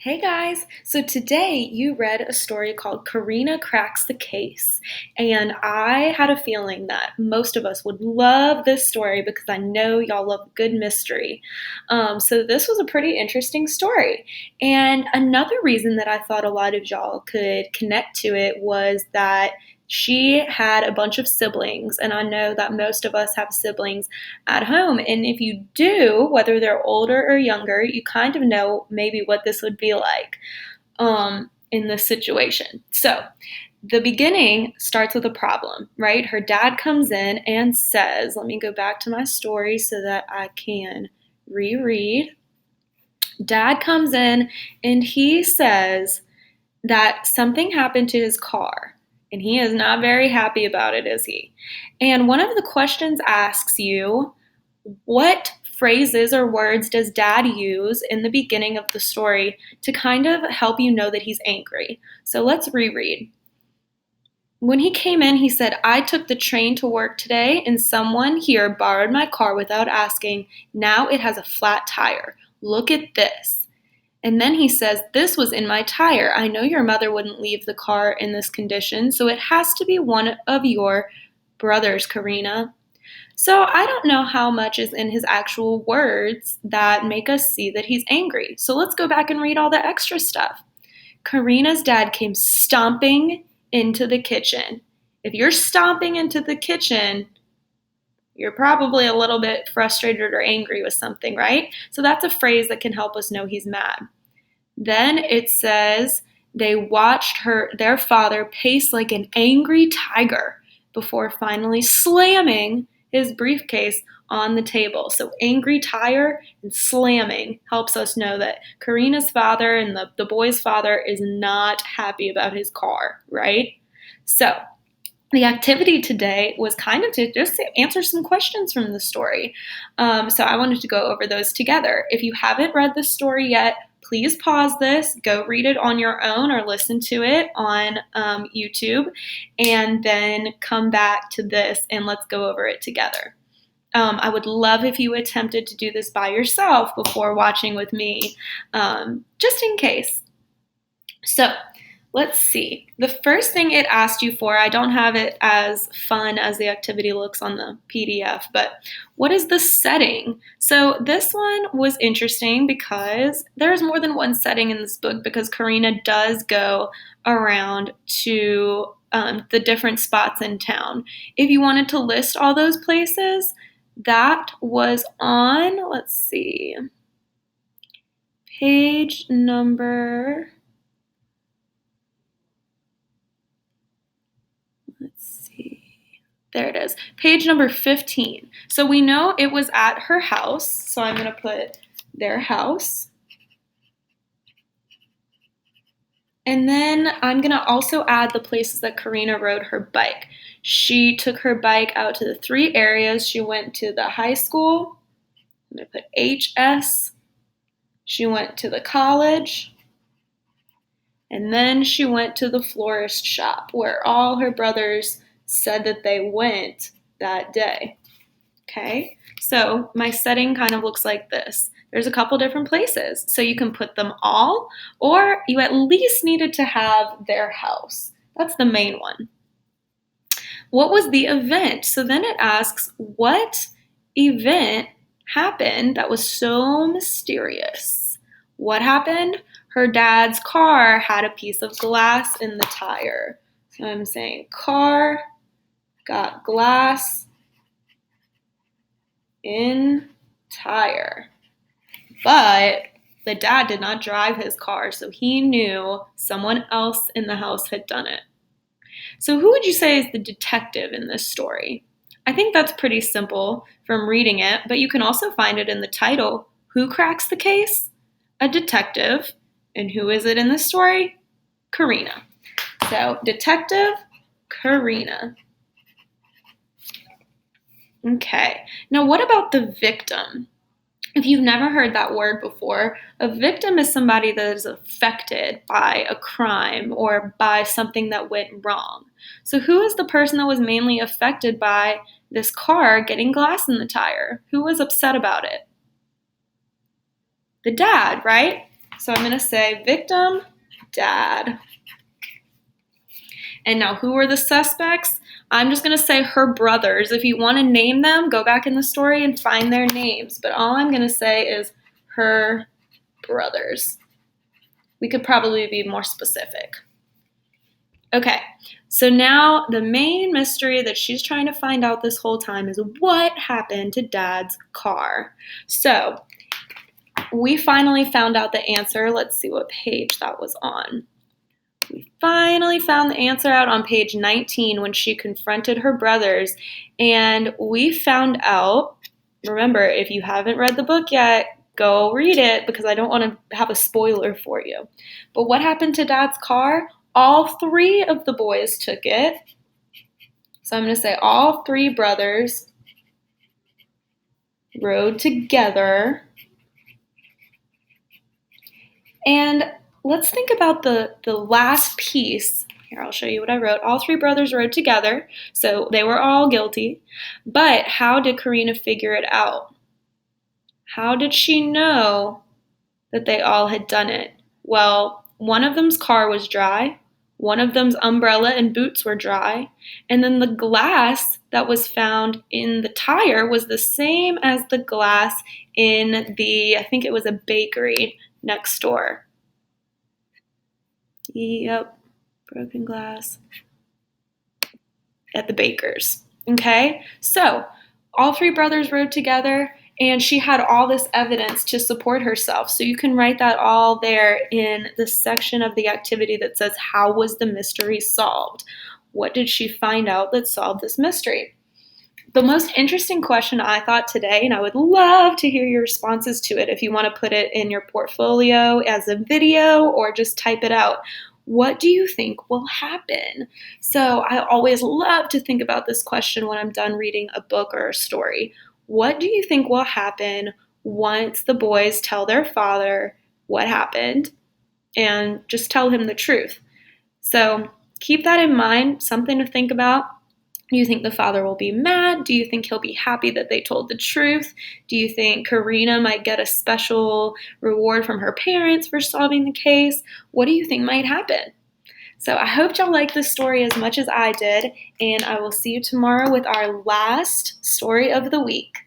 Hey guys! So today you read a story called Karina Cracks the Case, and I had a feeling that most of us would love this story because I know y'all love good mystery. So this was a pretty interesting story. And another reason that I thought a lot of y'all could connect to it was that she had a bunch of siblings, and I know that most of us have siblings at home. And if you do, whether they're older or younger, you kind of know maybe what this would be like in this situation. So the beginning starts with a problem, right? Her dad comes in and says, let me go back to my story so that I can reread. Dad comes in and he says that something happened to his car. And he is not very happy about it, is he? And one of the questions asks you, what phrases or words does dad use in the beginning of the story to kind of help you know that he's angry? So let's reread. When he came in, he said, I took the train to work today and someone here borrowed my car without asking. Now it has a flat tire. Look at this. And then he says, this was in my tire. I know your mother wouldn't leave the car in this condition, so it has to be one of your brothers, Karina. So I don't know how much is in his actual words that make us see that he's angry. So let's go back and read all the extra stuff. Karina's dad came stomping into the kitchen. If you're stomping into the kitchen, you're probably a little bit frustrated or angry with something, right? So that's a phrase that can help us know he's mad. Then it says they watched their father pace like an angry tiger before finally slamming his briefcase on the table. So angry tire and slamming helps us know that Karina's father and the boy's father is not happy about his car, right? So the activity today was kind of to just answer some questions from the story. So I wanted to go over those together. If you haven't read the story yet, please pause this, go read it on your own or listen to it on YouTube, and then come back to this and let's go over it together. I would love if you attempted to do this by yourself before watching with me, just in case. So let's see. The first thing it asked you for, I don't have it as fun as the activity looks on the PDF, but what is the setting? So this one was interesting because there's more than one setting in this book because Karina does go around to the different spots in town. If you wanted to list all those places, that was on, let's see, page number, there it is, page number 15. So we know it was at her house, so I'm going to put their house. And then I'm going to also add the places that Karina rode her bike. She took her bike out to the 3 areas. She went to the high school. I'm going to put HS. She went to the college. And then she went to the florist shop where all her brothers said that they went that day. Okay, so my setting kind of looks like this. There's a couple different places, so you can put them all, or you at least needed to have their house. That's the main one. What was the event? So then it asks, what event happened that was so mysterious? What happened? Her dad's car had a piece of glass in the tire. So I'm saying car got glass in tire. But the dad did not drive his car, so he knew someone else in the house had done it. So who would you say is the detective in this story? I think that's pretty simple from reading it, but you can also find it in the title. Who cracks the case? A detective. And who is it in the story? Karina. So Detective Karina. Okay, now what about the victim? If you've never heard that word before, a victim is somebody that is affected by a crime or by something that went wrong. So who is the person that was mainly affected by this car getting glass in the tire? Who was upset about it? The dad, right? So I'm going to say victim, dad. And now who are the suspects? I'm just going to say her brothers. If you want to name them, go back in the story and find their names. But all I'm going to say is her brothers. We could probably be more specific. Okay, so now the main mystery that she's trying to find out this whole time is what happened to Dad's car. So we finally found out the answer. Let's see what page that was on. We finally found the answer out on page 19 when she confronted her brothers, and we found out, remember, if you haven't read the book yet, go read it because I don't want to have a spoiler for you. But what happened to Dad's car? All three of the boys took it. So I'm going to say all three brothers rode together. And let's think about the last piece. Here, I'll show you what I wrote. All three brothers rode together, so they were all guilty. But how did Karina figure it out? How did she know that they all had done it? Well, one of them's car was dry, one of them's umbrella and boots were dry, and then the glass that was found in the tire was the same as the glass in the, I think it was a bakery next door. Yep, broken glass at the baker's. Okay, so all three brothers rode together, and she had all this evidence to support herself. So you can write that all there in the section of the activity that says, how was the mystery solved? What did she find out that solved this mystery? The most interesting question I thought today, and I would love to hear your responses to it if you want to put it in your portfolio as a video or just type it out. What do you think will happen? So I always love to think about this question when I'm done reading a book or a story. What do you think will happen once the boys tell their father what happened and just tell him the truth? So keep that in mind, something to think about. Do you think the father will be mad? Do you think he'll be happy that they told the truth? Do you think Karina might get a special reward from her parents for solving the case? What do you think might happen? So I hope y'all liked this story as much as I did, and I will see you tomorrow with our last story of the week.